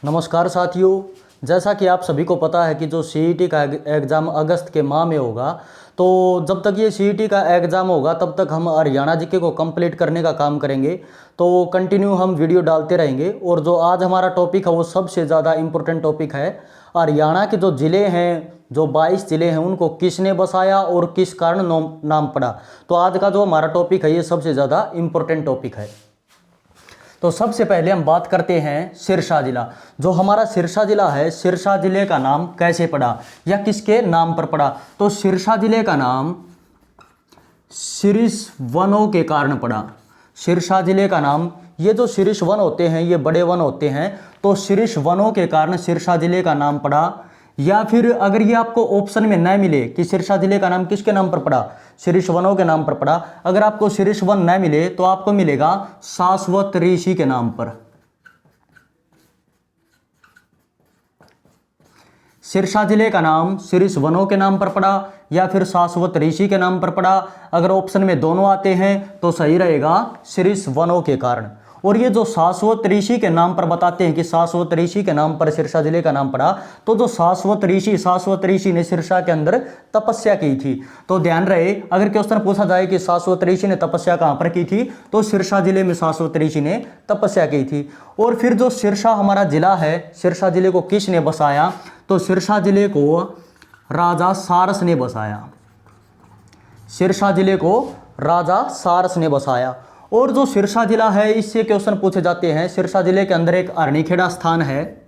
नमस्कार साथियों। जैसा कि आप सभी को पता है कि जो सीईटी का एग्ज़ाम अगस्त के माह में होगा, तो जब तक ये सीईटी का एग्ज़ाम होगा तब तक हम हरियाणा जीके को कंप्लीट करने का काम करेंगे। तो कंटिन्यू हम वीडियो डालते रहेंगे। और जो आज हमारा टॉपिक है वो सबसे ज़्यादा इम्पोर्टेंट टॉपिक है। हरियाणा के जो ज़िले हैं, जो 22 ज़िले हैं, उनको किसने बसाया और किस कारण नाम पड़ा। तो आज का जो हमारा टॉपिक है ये सबसे ज़्यादा इम्पोर्टेंट टॉपिक है। तो सबसे पहले हम बात करते हैं सिरसा जिला। जो हमारा सिरसा जिला है, सिरसा जिले का नाम कैसे पड़ा या किसके नाम पर पड़ा। तो सिरसा जिले का नाम शीर्ष वनों के कारण पड़ा। सिरसा जिले का नाम, ये जो शीर्ष वन होते हैं ये बड़े वन होते हैं, तो शीर्ष वनों के कारण सिरसा जिले का नाम पड़ा। या फिर अगर ये आपको ऑप्शन में न मिले कि सिरसा जिले का नाम किसके नाम पर पड़ा, शीर्ष वनों के नाम पर पड़ा, अगर आपको शीर्ष वन न मिले तो आपको मिलेगा शाश्वत ऋषि के नाम पर। सिरसा जिले का नाम शीर्ष वनों के नाम पर पड़ा या फिर शाश्वत ऋषि के नाम पर पड़ा। अगर ऑप्शन में दोनों आते हैं तो सही रहेगा शीर्ष वनों के कारण। और ये जो शाश्वत ऋषि के नाम पर बताते हैं कि शाश्वत ऋषि के नाम पर सिरसा जिले का नाम पड़ा, तो जो शाश्वत ऋषि ने सिरसा के अंदर तपस्या की थी। तो ध्यान रहे, अगर क्वेश्चन पूछा जाए कि शाश्वत ऋषि ने तपस्या कहाँ पर की थी, तो सिरसा जिले में शाश्वत ऋषि ने तपस्या की थी। और फिर जो सिरसा हमारा जिला है, सिरसा जिले को किसने बसाया, तो सिरसा जिले को राजा सारस ने बसाया। सिरसा जिले को राजा सारस ने बसाया। और जो सिरसा जिला है इससे क्वेश्चन पूछे जाते हैं। सिरसा जिले के अंदर एक अरनीखेड़ा स्थान है।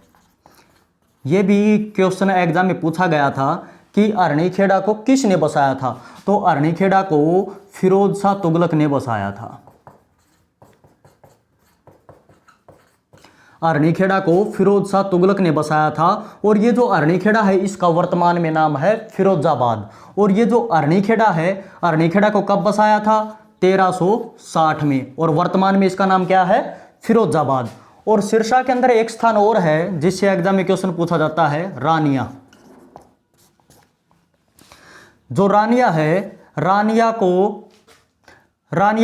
ये भी क्वेश्चन एग्जाम में पूछा गया था कि अरनीखेड़ा को किसने बसाया था। तो अरनीखेड़ा को फिरोज शाह तुगलक ने बसाया था। अरनीखेड़ा को फिरोज शाह तुगलक ने बसाया था। और ये जो अरनीखेड़ा है इसका वर्तमान में नाम है फिरोजाबाद। और ये जो अरनीखेड़ा है, अरनीखेड़ा को कब बसाया था, 1360 में, और वर्तमान में इसका नाम क्या है, फिरोजाबाद। और सिरसा के अंदर एक स्थान और है जिससे एग्जाम में क्वेश्चन पूछा जाता है, रानिया। जो रानिया है, रानिया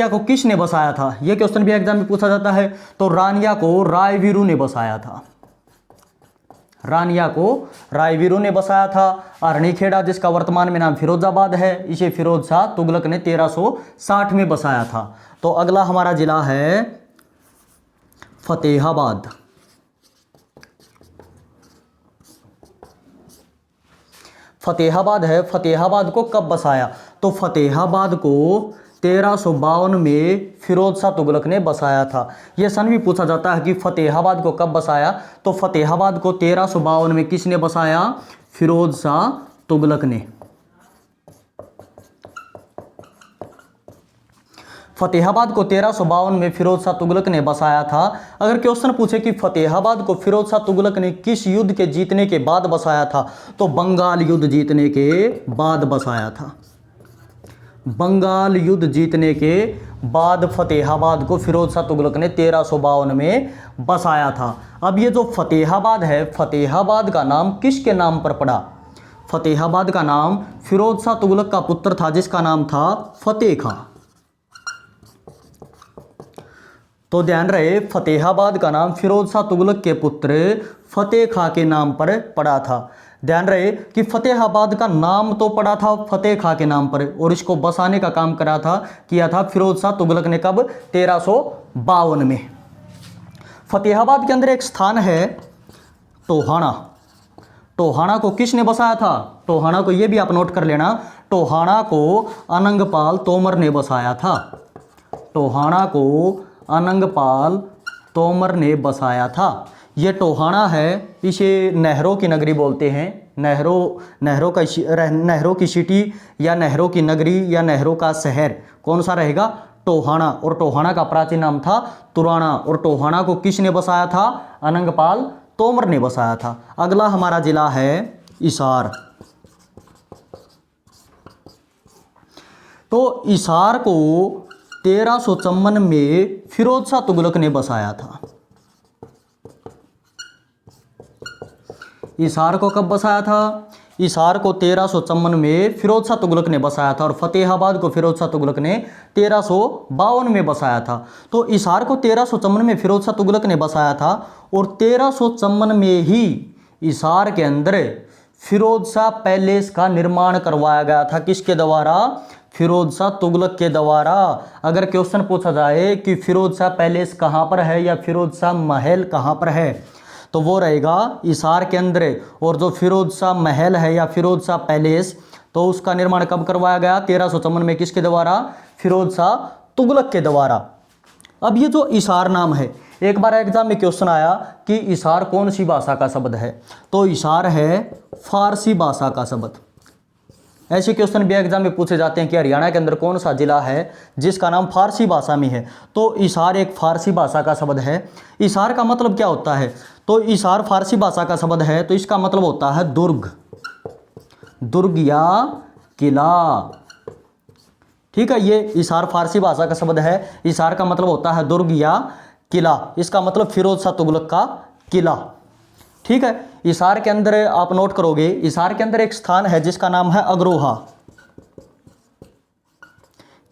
को किसने बसाया था, यह क्वेश्चन भी एग्जाम में पूछा जाता है। तो रानिया को रायवीरू ने बसाया था। रानिया को रायवीरू ने बसाया था। अरनीखेड़ा जिसका वर्तमान में नाम फिरोजाबाद है, इसे फिरोज शाह तुगलक ने 1360 में बसाया था। तो अगला हमारा जिला है फतेहाबाद। फतेहाबाद है, फतेहाबाद को कब बसाया, तो फतेहाबाद को 1352 में फिरोज शाह तुगलक ने बसाया था। यह सन भी पूछा जाता है कि फतेहाबाद को कब बसाया, तो फतेहाबाद को 1352 में किसने बसाया, फिरोज शाह तुगलक ने। फतेहाबाद को 1352 में फिरोज शाह तुगलक ने बसाया था। अगर क्वेश्चन पूछे कि फतेहाबाद को फिरोज शाह तुगलक ने किस युद्ध के जीतने के बाद बसाया था, तो बंगाल युद्ध जीतने के बाद बसाया था। बंगाल युद्ध जीतने के बाद फतेहाबाद को फिरोज शाह तुगलक ने 1352 में बसाया था। अब ये जो फतेहाबाद है, फतेहाबाद का नाम किसके नाम पर पड़ा, फतेहाबाद का नाम फिरोज शाह तुगलक का पुत्र था जिसका नाम था फतेह खां। तो ध्यान रहे, फतेहाबाद का नाम फिरोज शाह तुगलक के पुत्र फतेह खां के नाम पर पड़ा था। ध्यान रहे कि फतेहाबाद का नाम तो पड़ा था फतेह खां के नाम पर, और इसको बसाने का काम किया था फिरोज शाह तुगलक ने। कब, 1352 में। फतेहाबाद के अंदर एक स्थान है टोहाना। टोहाना को किसने बसाया था, टोहाना को ये भी आप नोट कर लेना, टोहाना को अनंगपाल तोमर ने बसाया था। टोहाना को अनंगपाल तोमर ने बसाया था। ये टोहाना है, इसे नहरों की नगरी बोलते हैं। नहरों की सिटी या नहरों की नगरी या नहरों का शहर कौन सा रहेगा, टोहाना। और टोहाना का प्राचीन नाम था तुराना। और टोहाना को किसने बसाया था, अनंगपाल तोमर ने बसाया था। अगला हमारा जिला है हिसार। तो हिसार को 1354 में फिरोज शाह तुगलक ने बसाया था। हिसार को कब बसाया था, हिसार को 1354 में फिरोज शाह तुगलक ने बसाया था और फतेहाबाद को फिरोज शाह तुगलक ने 1352 में बसाया था। तो हिसार को 1354 में फिरोज शाह तुगलक ने बसाया था और 1354 में ही हिसार के अंदर फिरोज शाह पैलेस का निर्माण करवाया गया था। किसके द्वारा? फिरोज शाह तुगलक के द्वारा। अगर क्वेश्चन पूछा जाए कि फिरोज शाह पैलेस कहाँ पर है या फिरोज शाह महल कहाँ पर है, तो वो रहेगा हिसार के अंदर। और जो फिरोज शाह महल है या फिरोज शाह पैलेस, तो उसका निर्माण कब करवाया गया? 1354 में। किसके द्वारा? फिरोज शाह तुगलक के द्वारा। अब ये जो हिसार नाम है, एक बार एग्जाम में क्वेश्चन आया कि हिसार कौन सी भाषा का शब्द है, तो हिसार है फारसी भाषा का शब्द। ऐसे क्वेश्चन भी एग्जाम में पूछे जाते हैं कि हरियाणा के अंदर कौन सा जिला है जिसका नाम फारसी भाषा में है, तो हिसार एक फारसी भाषा का शब्द है। हिसार का मतलब क्या होता है? तो हिसार फारसी भाषा का शब्द है, तो इसका मतलब होता है दुर्ग, दुर्ग या किला। ठीक है, ये हिसार फारसी भाषा का शब्द है। हिसार का मतलब होता है दुर्ग या किला। इसका मतलब फिरोज शाह तुगलक का किला। ठीक है, हिसार के अंदर आप नोट करोगे, हिसार के अंदर एक स्थान है जिसका नाम है अग्रोहा।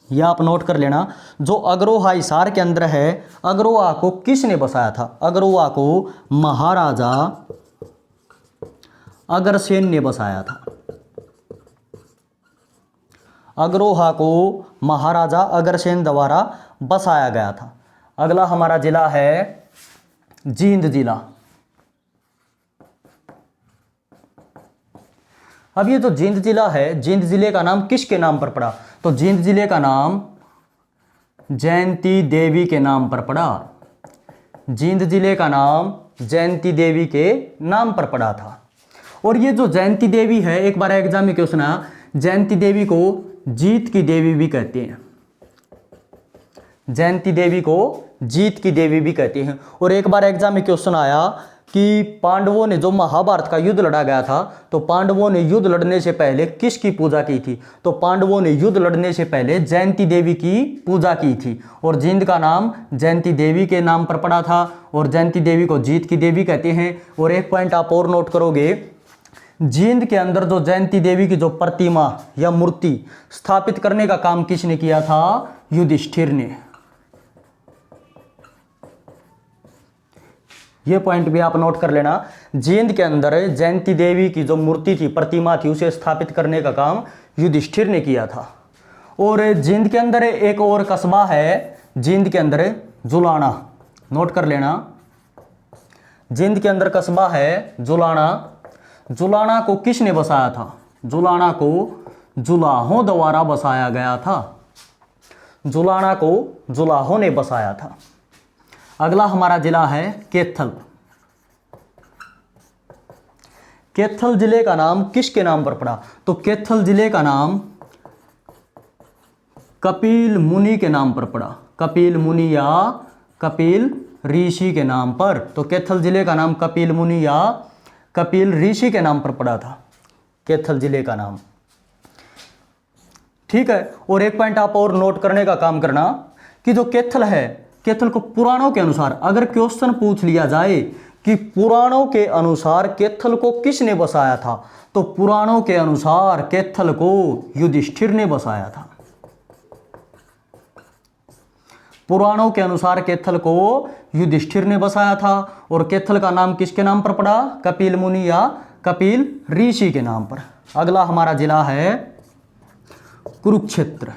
यह आप नोट कर लेना। जो अग्रोहा हिसार के अंदर है, अग्रोहा को किसने बसाया था? अग्रोहा को महाराजा अग्रसेन ने बसाया था। अग्रोहा को महाराजा अग्रसेन द्वारा बसाया गया था। अगला हमारा जिला है जींद जिला। अब ये जो जींद जिला है, जींद जिले का नाम किसके नाम पर पड़ा? तो जींद जिले का नाम जयंती देवी के नाम पर पड़ा। जींद जिले का नाम जयंती देवी के नाम पर पड़ा था। और ये जो जयंती देवी है, एक बार एग्जाम में क्वेश्चन आया, जयंती देवी को जीत की देवी भी कहते हैं। जयंती देवी को जीत की देवी भी कहते हैं। और एक बार एग्जाम में क्वेश्चन आया कि पांडवों ने जो महाभारत का युद्ध लड़ा गया था, तो पांडवों ने युद्ध लड़ने से पहले किसकी पूजा की थी? तो पांडवों ने युद्ध लड़ने से पहले जयंती देवी की पूजा की थी। और जींद का नाम जयंती देवी के नाम पर पड़ा था और जयंती देवी को जीत की देवी कहते हैं। और एक पॉइंट आप और नोट करोगे, जींद के अंदर जो जयंती देवी की जो प्रतिमा या मूर्ति स्थापित करने का काम किसने किया था? युधिष्ठिर ने। ये पॉइंट भी आप नोट कर लेना। जींद के अंदर जयंती देवी की जो मूर्ति थी, प्रतिमा थी, उसे स्थापित करने का काम युधिष्ठिर ने किया था। और जींद के अंदर एक और कस्बा है, जींद के अंदर जुलाना। नोट कर लेना, जींद के अंदर कस्बा है जुलाना। जुलाना को किसने बसाया था? जुलाना को जुलाहों द्वारा बसाया गया था। जुलाना को जुलाहों ने बसाया था। अगला हमारा जिला है कैथल। कैथल जिले का नाम किसके नाम पर पड़ा? तो कैथल जिले का नाम कपिल मुनि के नाम पर पड़ा। कपिल मुनि या कपिल ऋषि के नाम पर। तो कैथल जिले का नाम कपिल मुनि या कपिल ऋषि के नाम पर पड़ा था, कैथल जिले का नाम। ठीक है, और एक पॉइंट आप और नोट करने का काम करना कि जो कैथल है, कैथल को पुराणों के अनुसार अगर क्वेश्चन पूछ लिया जाए कि पुराणों के अनुसार कैथल को किसने बसाया था, तो पुराणों के अनुसार कैथल को युधिष्ठिर ने बसाया था। पुराणों के अनुसार कैथल को युधिष्ठिर ने बसाया था। और कैथल का नाम किसके नाम पर पड़ा? कपिल मुनि या कपिल ऋषि के नाम पर। अगला हमारा जिला है कुरुक्षेत्र।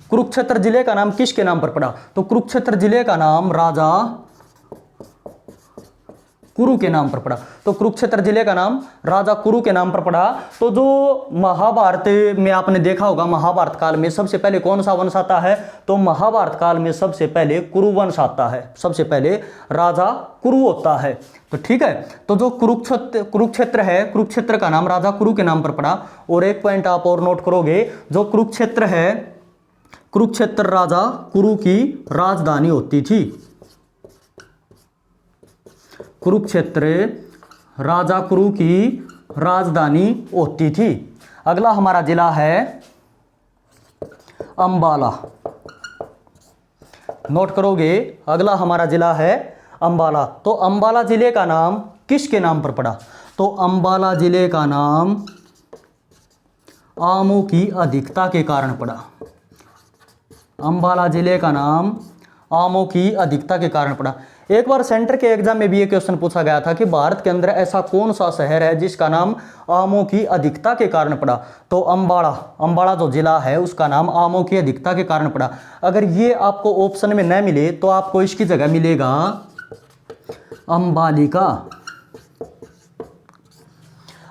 कुरुक्षेत्र जिले का नाम किसके नाम पर पड़ा? तो कुरुक्षेत्र जिले का नाम राजा कुरु के नाम पर पड़ा। तो कुरुक्षेत्र जिले का नाम राजा कुरु के नाम पर पड़ा। तो जो महाभारत में आपने देखा होगा, महाभारत काल में सबसे पहले कौन सा वंश आता है? तो महाभारत काल में सबसे पहले कुरु वंश आता है। सबसे पहले राजा कुरु होता है। तो ठीक है, तो जो कुरुक्षेत्र है, कुरुक्षेत्र का नाम राजा कुरु के नाम पर पड़ा। और एक पॉइंट आप और नोट करोगे, जो कुरुक्षेत्र है, कुरुक्षेत्र राजा कुरु की राजधानी होती थी। कुरुक्षेत्र राजा कुरु की राजधानी होती थी। अगला हमारा जिला है अंबाला। नोट करोगे, अगला हमारा जिला है अंबाला। तो अंबाला जिले का नाम किसके नाम पर पड़ा? तो अंबाला जिले का नाम आमों की अधिकता के कारण पड़ा। अंबाला जिले का नाम आमों की अधिकता के कारण पड़ा। एक बार सेंटर के एग्जाम में भी ये क्वेश्चन पूछा गया था कि भारत के अंदर ऐसा कौन सा शहर है जिसका नाम आमों की अधिकता के कारण पड़ा? तो अंबाला जो जिला है उसका नाम आमों की अधिकता के कारण पड़ा। अगर ये आपको ऑप्शन में न मिले तो आपको इसकी जगह मिलेगा अंबालिका।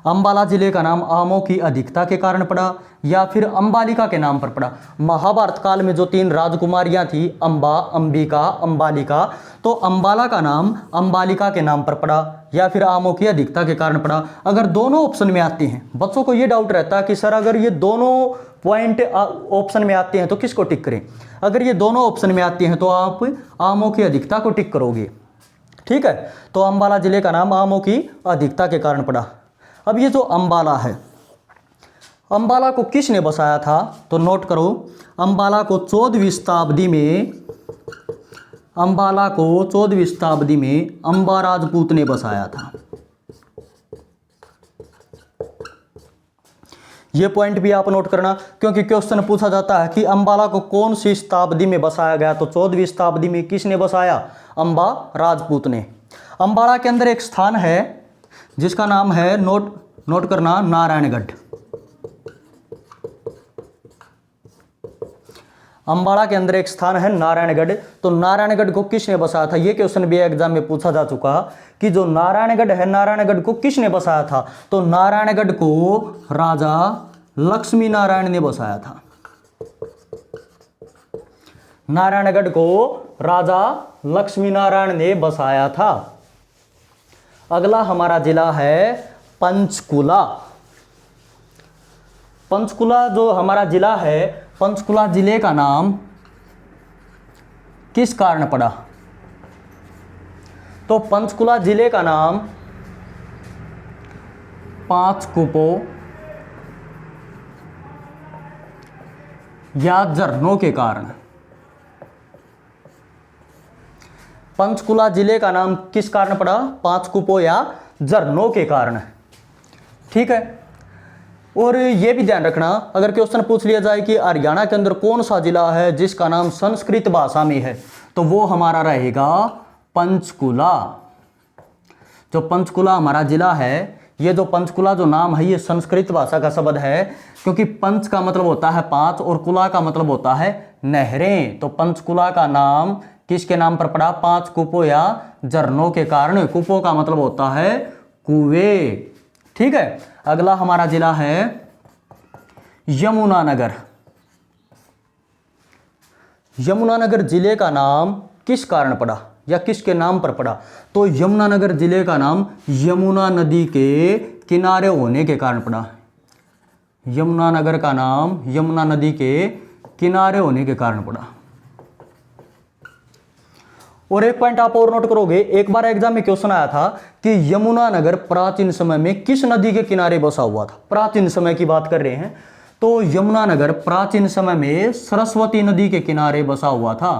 अंबाला जिले का नाम आमों की अधिकता के कारण पड़ा या फिर अंबालिका के नाम पर पड़ा। महाभारत काल में जो 3 राजकुमारियां थी, अंबा, अंबिका, अंबालिका, तो अंबाला का नाम अंबालिका के नाम पर पड़ा या फिर आमों की अधिकता के कारण पड़ा। अगर दोनों ऑप्शन में आते हैं, बच्चों को ये डाउट रहता है कि सर अगर ये दोनों पॉइंट ऑप्शन में आते हैं तो किसको टिक करें? अगर ये दोनों ऑप्शन में आते हैं तो आप आमों की अधिकता को टिक करोगे। ठीक है, तो अंबाला जिले का नाम आमों की अधिकता के कारण पड़ा। अब ये जो अंबाला है, अंबाला को किसने बसाया था? तो नोट करो, अंबाला को 14वीं शताब्दी में अंबा राजपूत ने बसाया था। ये पॉइंट भी आप नोट करना, क्योंकि क्वेश्चन पूछा जाता है कि अंबाला को कौन सी शताब्दी में बसाया गया? तो 14वीं शताब्दी में किसने बसाया? अंबा राजपूत ने। अंबाला के अंदर एक स्थान है जिसका नाम है, नोट करना, नारायणगढ़। अंबाला के अंदर एक स्थान है नारायणगढ़। तो नारायणगढ़ को किसने बसाया था? यह क्वेश्चन भी एग्जाम में पूछा जा चुका कि जो नारायणगढ़ है, नारायणगढ़ को किसने बसाया था? तो नारायणगढ़ को राजा लक्ष्मी नारायण ने बसाया था। नारायणगढ़ को राजा लक्ष्मी नारायण ने बसाया था। अगला हमारा जिला है पंचकुला। पंचकुला जो हमारा जिला है, पंचकुला जिले का नाम किस कारण पड़ा? तो पंचकुला जिले का नाम 5 कूपों या झरनों के कारण। पंचकुला जिले का नाम किस कारण पड़ा? 5 कूपों या झरनों के कारण। ठीक है, और ये भी ध्यान रखना, अगर क्वेश्चन पूछ लिया जाए कि हरियाणा के अंदर कौन सा जिला है जिसका नाम संस्कृत भाषा में है, तो वो हमारा रहेगा पंचकुला। जो पंचकुला हमारा जिला है, ये जो पंचकुला जो नाम है ये संस्कृत भाषा का शब्द है, क्योंकि पंच का मतलब होता है 5 और कुला का मतलब होता है नहरें। तो पंचकुला का नाम किसके नाम पर पड़ा? 5 कूपों या झरनों के कारण। कूपों का मतलब होता है कुएं। ठीक है, अगला हमारा जिला है यमुनानगर। यमुनानगर जिले का नाम किस कारण पड़ा या किसके नाम पर पड़ा? तो यमुनानगर जिले का नाम यमुना नदी के किनारे होने के कारण पड़ा। यमुनानगर का नाम यमुना नदी के किनारे होने के कारण पड़ा। और एक पॉइंट आप और नोट करोगे, एक बार एग्जाम में क्वेश्चन आया था कि यमुनानगर प्राचीन समय में किस नदी के किनारे बसा हुआ था? प्राचीन समय की बात कर रहे हैं, तो यमुनानगर प्राचीन समय में सरस्वती नदी के किनारे बसा हुआ था।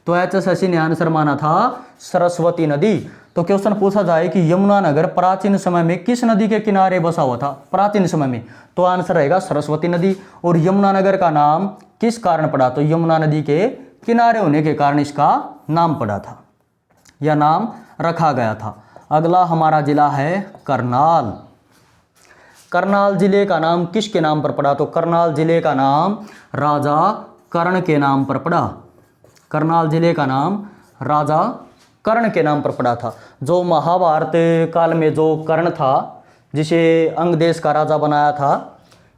तो HSSC ने आंसर माना था सरस्वती नदी। तो क्वेश्चन पूछा जाए कि यमुनानगर प्राचीन समय में किस नदी के किनारे बसा हुआ था? प्राचीन समय में, तो आंसर रहेगा सरस्वती नदी। और यमुनानगर का नाम किस कारण पड़ा? तो यमुना नदी के किनारे होने के कारण इसका नाम पड़ा था या नाम रखा गया था। अगला हमारा जिला है करनाल। करनाल जिले का नाम किसके नाम पर पड़ा? तो करनाल जिले का नाम राजा कर्ण के नाम पर पड़ा। करनाल जिले का नाम राजा कर्ण के नाम पर पड़ा था। जो महाभारत काल में जो कर्ण था, जिसे अंग देश का राजा बनाया था,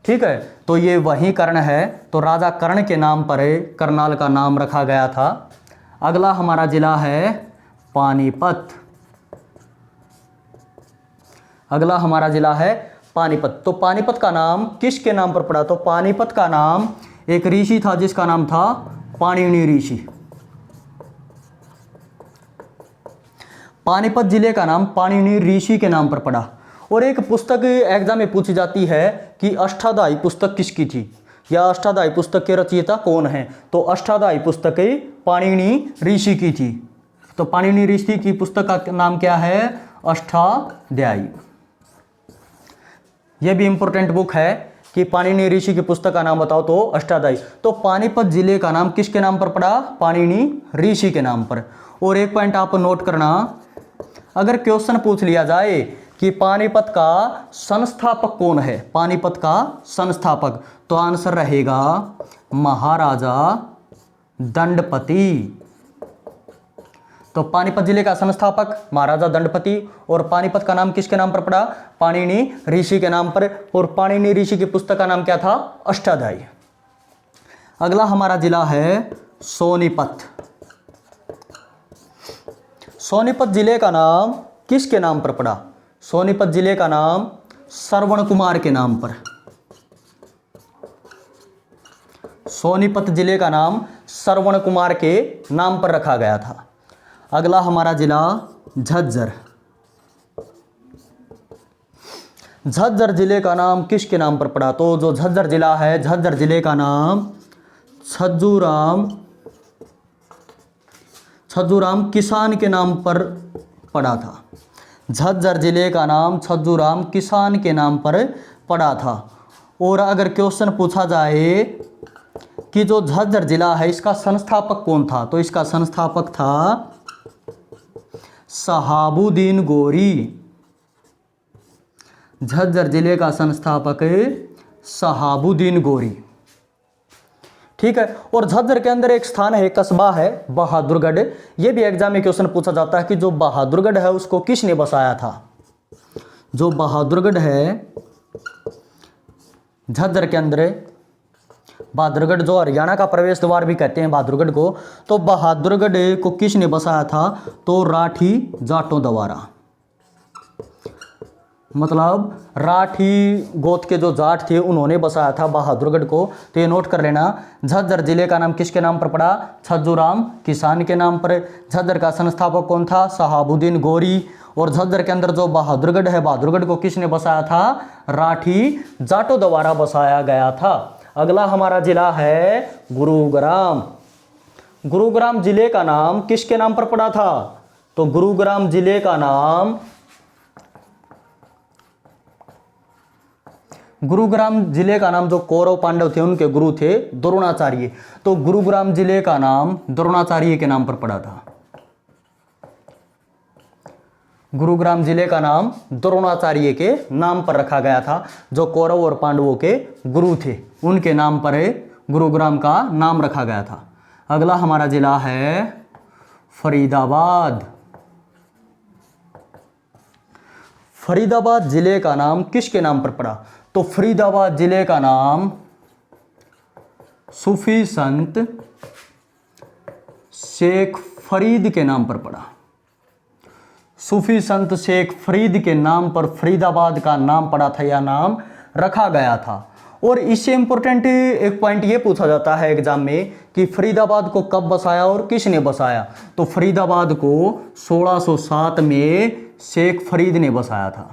ठीक है, तो ये वही कर्ण है। तो राजा कर्ण के नाम पर करनाल का नाम रखा गया था। अगला हमारा जिला है पानीपत। अगला हमारा जिला है पानीपत। तो पानीपत का नाम किसके नाम पर पड़ा? तो पानीपत का नाम एक ऋषि था जिसका नाम था पाणिनि ऋषि। पानीपत जिले का नाम पाणिनि ऋषि के नाम पर पड़ा। और एक पुस्तक एग्जाम में पूछी जाती है कि अष्टाध्यायी पुस्तक किसकी थी या अष्टाध्यायी पुस्तक के रचयिता कौन है? तो अष्टाध्यायी पुस्तक पाणिनि ऋषि की थी। तो पाणिनि ऋषि की पुस्तक का नाम क्या है? अष्टाध्यायी। यह भी इंपॉर्टेंट बुक है कि पाणिनि ऋषि की पुस्तक का नाम बताओ, तो अष्टाध्यायी। तो पानीपत जिले का नाम किसके नाम पर पड़ा? पाणिनि ऋषि के नाम पर। और एक पॉइंट आप नोट करना, अगर क्वेश्चन पूछ लिया जाए कि पानीपत का संस्थापक कौन है, पानीपत का संस्थापक, तो आंसर रहेगा महाराजा दंडपति। तो पानीपत जिले का संस्थापक महाराजा दंडपति। और पानीपत का नाम किसके नाम पर पड़ा? पाणिनि ऋषि के नाम पर। और पाणिनि ऋषि की पुस्तक का नाम क्या था? अष्टाध्यायी। अगला हमारा जिला है सोनीपत। सोनीपत जिले का नाम किसके नाम पर पड़ा? सोनीपत जिले का नाम श्रवण कुमार के नाम पर। सोनीपत जिले का नाम श्रवण कुमार के नाम पर रखा गया था। अगला हमारा जिला झज्जर। झज्जर जिले का नाम किसके नाम पर पड़ा? तो जो झज्जर जिला है, झज्जर जिले का नाम छज्जूराम किसान के नाम पर पड़ा था। झज्जर जिले का नाम छज्जूराम किसान के नाम पर पड़ा था। और अगर क्वेश्चन पूछा जाए कि जो झज्जर जिला है इसका संस्थापक कौन था, तो इसका संस्थापक था शहाबुद्दीन गोरी। झज्जर जिले का संस्थापक शहाबुद्दीन गोरी। ठीक है। और झज्जर के अंदर एक स्थान है, कस्बा है बहादुरगढ़। यह भी एग्जाम में क्वेश्चन पूछा जाता है कि जो बहादुरगढ़ है उसको किसने बसाया था? जो बहादुरगढ़ है झज्जर के अंदर, बहादुरगढ़ जो हरियाणा का प्रवेश द्वार भी कहते हैं बहादुरगढ़ को, तो बहादुरगढ़ को किसने बसाया था? तो राठी जाटों द्वारा। मतलब राठी गोत के जो जाट थे उन्होंने बसाया था बहादुरगढ़ को। तो ये नोट कर लेना। झज्जर जिले का नाम किसके नाम पर पड़ा? छज्जूराम किसान के नाम पर। झज्जर का संस्थापक कौन था? शहाबुद्दीन गोरी। और झज्जर के अंदर जो बहादुरगढ़ है, बहादुरगढ़ को किसने बसाया था? राठी जाटों द्वारा बसाया गया था। अगला हमारा जिला है गुरुग्राम। गुरुग्राम जिले का नाम किसके नाम पर पड़ा था? तो गुरुग्राम जिले का नाम जो कौरव पांडव थे उनके गुरु थे द्रोणाचार्य। तो गुरुग्राम जिले का नाम द्रोणाचार्य के नाम पर पड़ा था। गुरुग्राम जिले का नाम द्रोणाचार्य के नाम पर रखा गया था। जो कौरव और पांडवों के गुरु थे उनके नाम पर गुरुग्राम का नाम रखा गया था। अगला हमारा जिला है फरीदाबाद। फरीदाबाद जिले का नाम किसके नाम पर पड़ा? तो फरीदाबाद जिले का नाम सूफी संत शेख फरीद के नाम पर पड़ा। सूफी संत शेख फरीद के नाम पर फरीदाबाद का नाम पड़ा था, या नाम रखा गया था। और इससे इंपॉर्टेंट एक पॉइंट ये पूछा जाता है एग्जाम में कि फरीदाबाद को कब बसाया और किसने बसाया? तो फरीदाबाद को 1607 में शेख फरीद ने बसाया था।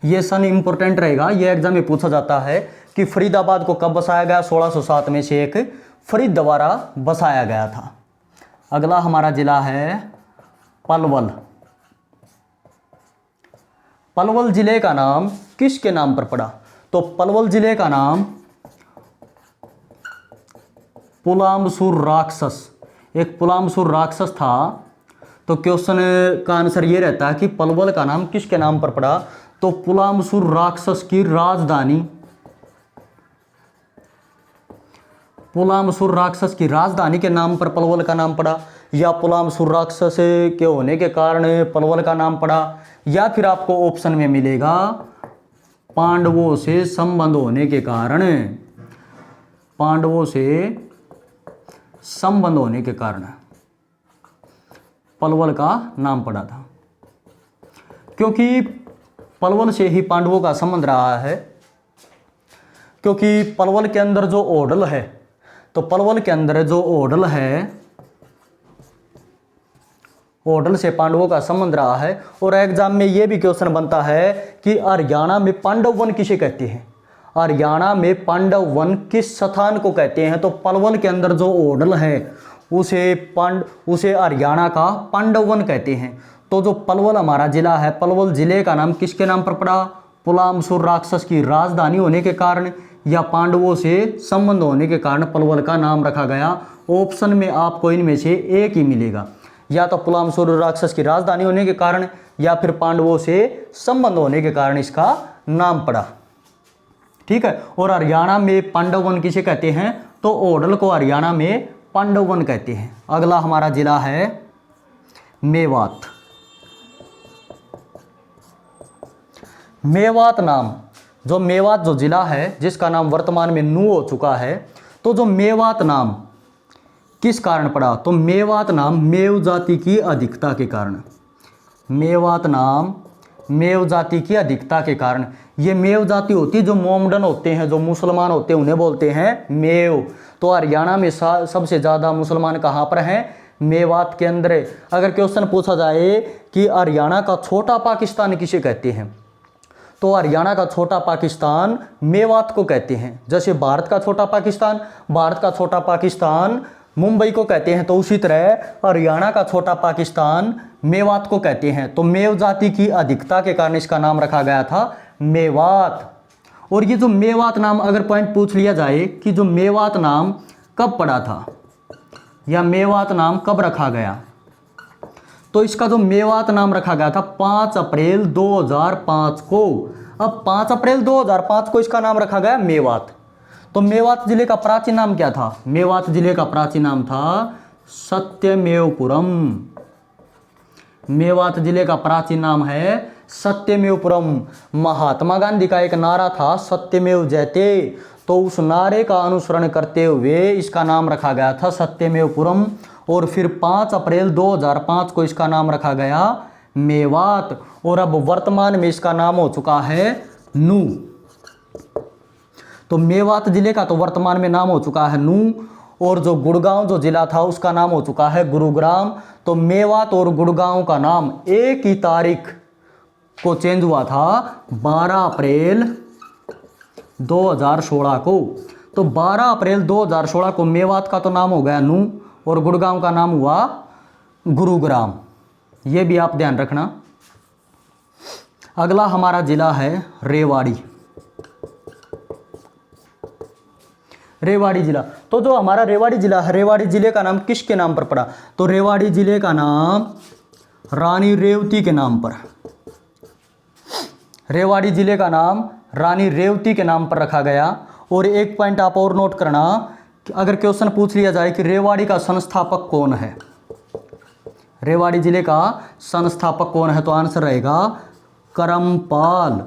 ये सन इंपॉर्टेंट रहेगा, ये एग्जाम में पूछा जाता है कि फरीदाबाद को कब बसाया गया? 1607 में शेख फरीद द्वारा बसाया गया था। अगला हमारा जिला है पलवल। पलवल जिले का नाम किसके नाम पर पड़ा? तो पलवल जिले का नाम पुलामसुर राक्षस, एक पुलामसुर राक्षस था। तो क्वेश्चन का आंसर ये रहता है कि पलवल का नाम किसके नाम पर पड़ा? तो पुलामसुर राक्षस की राजधानी, पुलामसुर राक्षस की राजधानी के नाम पर पलवल का नाम पड़ा, या पुलामसुर राक्षस के होने के कारण पलवल का नाम पड़ा, या फिर आपको ऑप्शन में मिलेगा पांडवों से संबंध होने के कारण, पांडवों से संबंध होने के कारण पलवल का नाम पड़ा था। क्योंकि पलवल से ही पांडवों का संबंध रहा है। क्योंकि पलवल के अंदर जो ओडल है, तो पलवल के अंदर जो ओडल है, ओडल से पांडवों का संबंध रहा है। और एग्जाम में यह भी क्वेश्चन बनता है कि हरियाणा में पांडव वन किसे कहते हैं? हरियाणा में पांडव वन किस स्थान को कहते हैं? तो पलवल के अंदर जो ओडल है उसे हरियाणा का पांडवन कहते हैं। तो जो पलवल हमारा जिला है, पलवल जिले का नाम किसके नाम पर पड़ा? पुलामसुर राक्षस की राजधानी होने के कारण या पांडवों से संबंध होने के कारण पलवल का नाम रखा गया। ऑप्शन में आपको इनमें से एक ही मिलेगा, या तो पुलामसुर राक्षस की राजधानी होने के कारण या फिर पांडवों से संबंध होने के कारण इसका नाम पड़ा। ठीक है। और हरियाणा में पांडवन किसे कहते हैं? तो ओडल को हरियाणा में पांडवन कहते हैं। अगला हमारा जिला है मेवात। मेवात नाम, जो मेवात जो जिला है जिसका नाम वर्तमान में नू हो चुका है, तो जो मेवात नाम किस कारण पड़ा? तो मेवात नाम मेव जाति की अधिकता के कारण। मेवात नाम मेव जाति की अधिकता के कारण। ये मेव जाति होती है, जो मोमडन होते हैं, जो मुसलमान होते हैं, उन्हें बोलते हैं मेव। तो हरियाणा में सबसे ज़्यादा मुसलमान कहाँ पर हैं? मेवात के अंदर। अगर क्वेश्चन पूछा जाए कि हरियाणा का छोटा पाकिस्तान किसे कहते हैं, तो हरियाणा का छोटा पाकिस्तान मेवात को कहते हैं। जैसे भारत का छोटा पाकिस्तान मुंबई को कहते हैं, तो उसी तरह हरियाणा का छोटा पाकिस्तान मेवात को कहते हैं। तो मेव जाति की अधिकता के कारण इसका नाम रखा गया था मेवात। और ये जो मेवात नाम, अगर पॉइंट पूछ लिया जाए कि जो मेवात नाम कब पड़ा था या मेवात नाम कब रखा गया, तो इसका जो मेवात नाम रखा गया था 5 अप्रैल 2005 को। अब 5 अप्रैल 2005 को इसका नाम रखा गया मेवात। तो मेवात जिले का प्राचीन नाम क्या था? मेवात जिले का प्राचीन नाम था सत्यमेवपुरम। मेवात जिले का प्राचीन नाम है सत्यमेवपुरम। महात्मा गांधी का एक नारा था सत्यमेव जयते, तो उस नारे का अनुसरण करते हुए इसका नाम रखा गया था सत्यमेवपुरम। और फिर 5 अप्रैल 2005 को इसका नाम रखा गया मेवात। और अब वर्तमान में इसका नाम हो चुका है नू। तो मेवात जिले का तो वर्तमान में नाम हो चुका है नू। और जो गुड़गांव जो जिला था उसका नाम हो चुका है गुरुग्राम। तो मेवात और गुड़गांव का नाम एक ही तारीख को चेंज हुआ था, 12 अप्रैल 2016 को। तो 12 अप्रैल 2016 को मेवात का तो नाम हो गया नू और गुड़गांव का नाम हुआ गुरुग्राम। ये भी आप ध्यान रखना। अगला हमारा जिला है रेवाड़ी। रेवाड़ी जिला, तो जो हमारा रेवाड़ी जिला है, रेवाड़ी जिले का नाम किसके नाम पर पड़ा? तो रेवाड़ी जिले का नाम रानी रेवती के नाम पर। रेवाड़ी जिले का नाम रानी रेवती के नाम पर रखा गया। और एक पॉइंट आप और नोट करना, अगर क्वेश्चन पूछ लिया जाए कि रेवाड़ी का संस्थापक कौन है, रेवाड़ी जिले का संस्थापक कौन है, तो आंसर रहेगा करमपाल।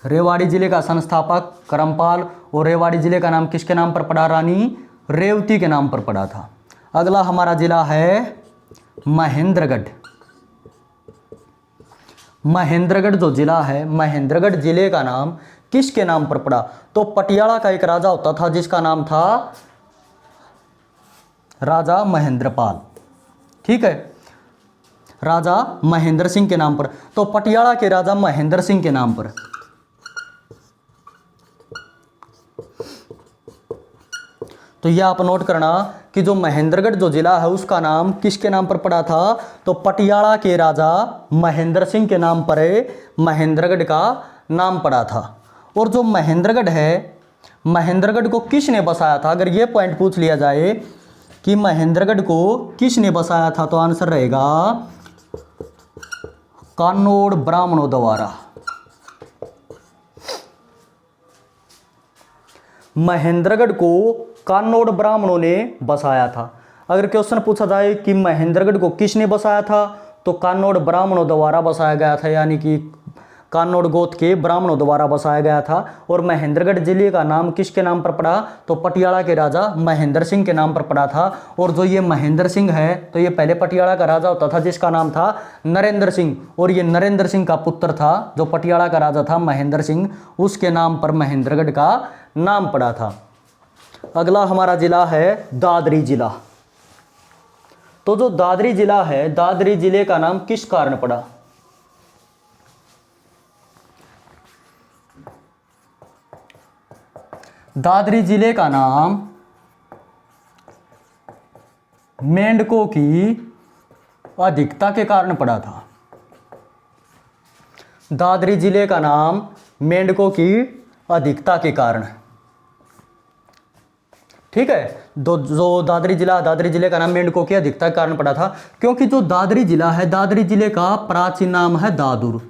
रेवाड़ी जिले का संस्थापक करमपाल। और रेवाड़ी जिले का नाम किसके नाम पर पड़ा? रानी रेवती के नाम पर पड़ा था। अगला हमारा जिला है महेंद्रगढ़। महेंद्रगढ़ जो जिला है, महेंद्रगढ़ जिले का नाम किसके नाम पर पड़ा? तो पटियाला का एक राजा होता था जिसका नाम था राजा महेंद्रपाल। ठीक है, राजा महेंद्र सिंह के नाम पर। तो पटियाला के राजा महेंद्र सिंह के नाम पर। तो यह आप नोट करना कि जो महेंद्रगढ़ जो जिला है उसका नाम किसके नाम पर पड़ा था? तो पटियाला के राजा महेंद्र सिंह के नाम पर महेंद्रगढ़ का नाम पड़ा था। और जो महेंद्रगढ़ है, महेंद्रगढ़ को किसने बसाया था? अगर यह पॉइंट पूछ लिया जाए कि महेंद्रगढ़ को किसने बसाया था, तो आंसर रहेगा कानोड़ ब्राह्मणों द्वारा। महेंद्रगढ़ को कानोड़ ब्राह्मणों ने बसाया था। अगर क्वेश्चन पूछा जाए कि महेंद्रगढ़ को किसने बसाया था, तो कानोड़ ब्राह्मणों द्वारा बसाया गया था, यानी कि कानोड़ गोत के ब्राह्मणों द्वारा बसाया गया था। और महेंद्रगढ़ जिले का नाम किसके नाम पर पड़ा? तो पटियाला के राजा महेंद्र सिंह के नाम पर पड़ा था। और जो ये महेंद्र सिंह है, तो ये पहले पटियाला का राजा होता था जिसका नाम था नरेंद्र सिंह। और ये नरेंद्र सिंह का पुत्र था जो पटियाला का राजा था महेंद्र सिंह, उसके नाम पर महेंद्रगढ़ का नाम पड़ा था। अगला हमारा जिला है दादरी जिला। तो जो दादरी जिला है, दादरी जिले का नाम किस कारण पड़ा? दादरी जिले का नाम मेंढकों की अधिकता के कारण पड़ा था। दादरी जिले का नाम मेंढकों की अधिकता के कारण, ठीक है। जो दादरी जिले का नाम मेंढकों की अधिकता के कारण पड़ा था, क्योंकि जो दादरी जिला है, दादरी जिले का प्राचीन नाम है दादुर,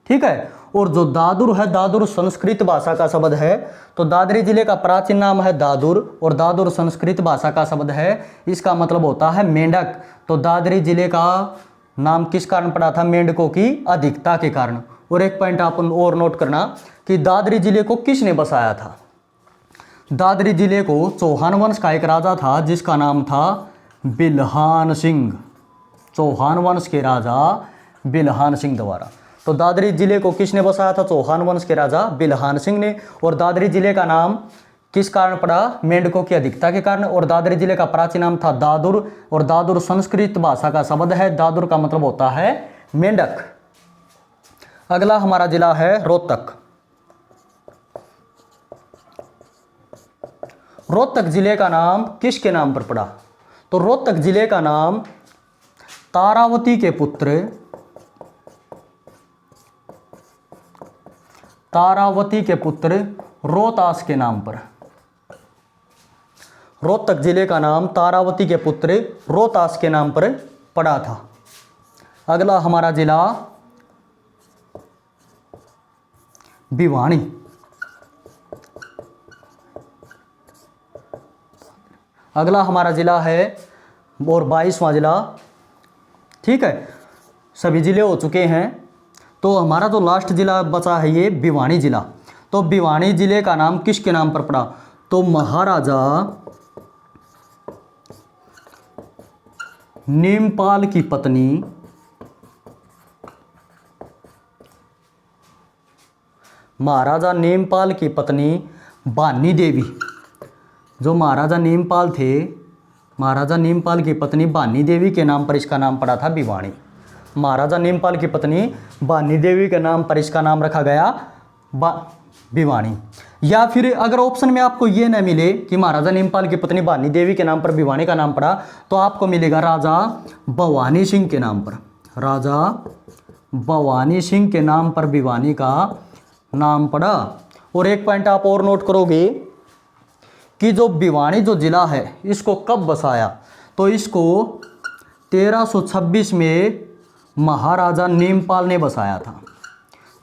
ठीक है। और जो दादुर है, दादुर संस्कृत भाषा का शब्द है। तो दादरी जिले का प्राचीन नाम है दादुर और दादुर संस्कृत भाषा का शब्द है, इसका मतलब होता है मेंढक। तो दादरी जिले का नाम किस कारण पड़ा था? मेंढकों की अधिकता के कारण। और एक पॉइंट आप और नोट करना कि दादरी जिले को किसने बसाया था? दादरी जिले को चौहान वंश का एक राजा था जिसका नाम था बिल्हान सिंह। चौहान वंश के राजा बिल्हान सिंह द्वारा। तो दादरी जिले को किसने बसाया था? चौहान वंश के राजा बिल्हान सिंह ने। और दादरी जिले का नाम किस कारण पड़ा? मेंढकों की अधिकता के कारण। और दादरी जिले का प्राचीन नाम था दादुर और दादुर संस्कृत भाषा का शब्द है। दादुर का मतलब होता है मेंढक। अगला हमारा जिला है रोहतक। रोहतक जिले का नाम किसके नाम पर पड़ा? तो रोहतक जिले का नाम तारावती के पुत्र रोहतास के नाम पर। रोहतक जिले का नाम तारावती के पुत्र रोहतास के नाम पर पड़ा था। अगला हमारा जिला भिवानी। अगला हमारा जिला है और 22वां जिला, ठीक है। सभी जिले हो चुके हैं, तो हमारा जो लास्ट जिला बचा है ये भिवानी जिला। तो भिवानी जिले का नाम किसके नाम पर पड़ा? तो महाराजा नीमपाल की पत्नी भानी देवी। जो महाराजा नीमपाल थे, महाराजा नीमपाल की पत्नी भानी देवी के नाम पर इसका नाम पड़ा था भिवानी। महाराजा नीमपाल की पत्नी भानी देवी के नाम पर इसका नाम रखा गया भिवानी। या फिर अगर ऑप्शन में आपको ये न मिले कि महाराजा नीमपाल की पत्नी भानी देवी के नाम पर भिवानी का नाम पड़ा, तो आपको मिलेगा राजा भवानी सिंह के नाम पर। राजा भवानी सिंह के नाम पर भिवानी का नाम पड़ा। और एक पॉइंट आप और नोट करोगे कि जो भिवानी जो जिला है इसको कब बसाया? तो इसको 1326 में महाराजा नीमपाल ने बसाया था।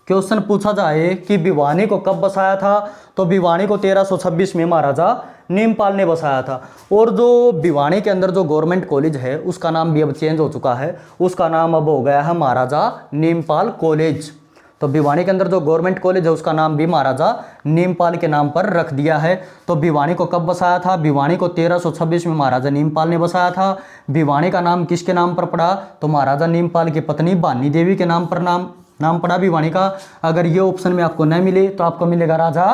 क्वेश्चन पूछा जाए कि भिवानी को कब बसाया था, तो भिवानी को 1326 में महाराजा नीमपाल ने बसाया था। और जो भिवानी के अंदर जो गवर्नमेंट कॉलेज है उसका नाम भी अब चेंज हो चुका है, उसका नाम अब हो गया है महाराजा नीमपाल कॉलेज। तो भिवानी के अंदर जो गवर्नमेंट कॉलेज है उसका नाम भी महाराजा नीमपाल के नाम पर रख दिया है। तो भिवानी को कब बसाया था? भिवानी को 1326 में महाराजा नीमपाल ने बसाया था। भिवानी का नाम किसके नाम पर पड़ा? तो महाराजा नीमपाल की पत्नी भानी देवी के नाम पर नाम पड़ा भिवानी का। अगर ये ऑप्शन में आपको न मिले तो आपको मिलेगा राजा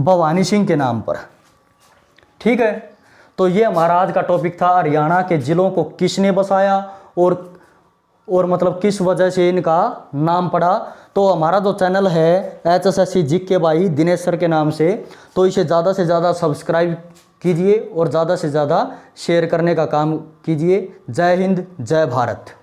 भवानी सिंह के नाम पर, ठीक है। तो ये हमारा आज का टॉपिक था, हरियाणा के जिलों को किसने बसाया और मतलब किस वजह से इनका नाम पड़ा। तो हमारा जो चैनल है HSSC GK by Dinesh sir के नाम से, तो इसे ज़्यादा से ज़्यादा सब्सक्राइब कीजिए और ज़्यादा से ज़्यादा शेयर करने का काम कीजिए। जय हिंद, जय भारत।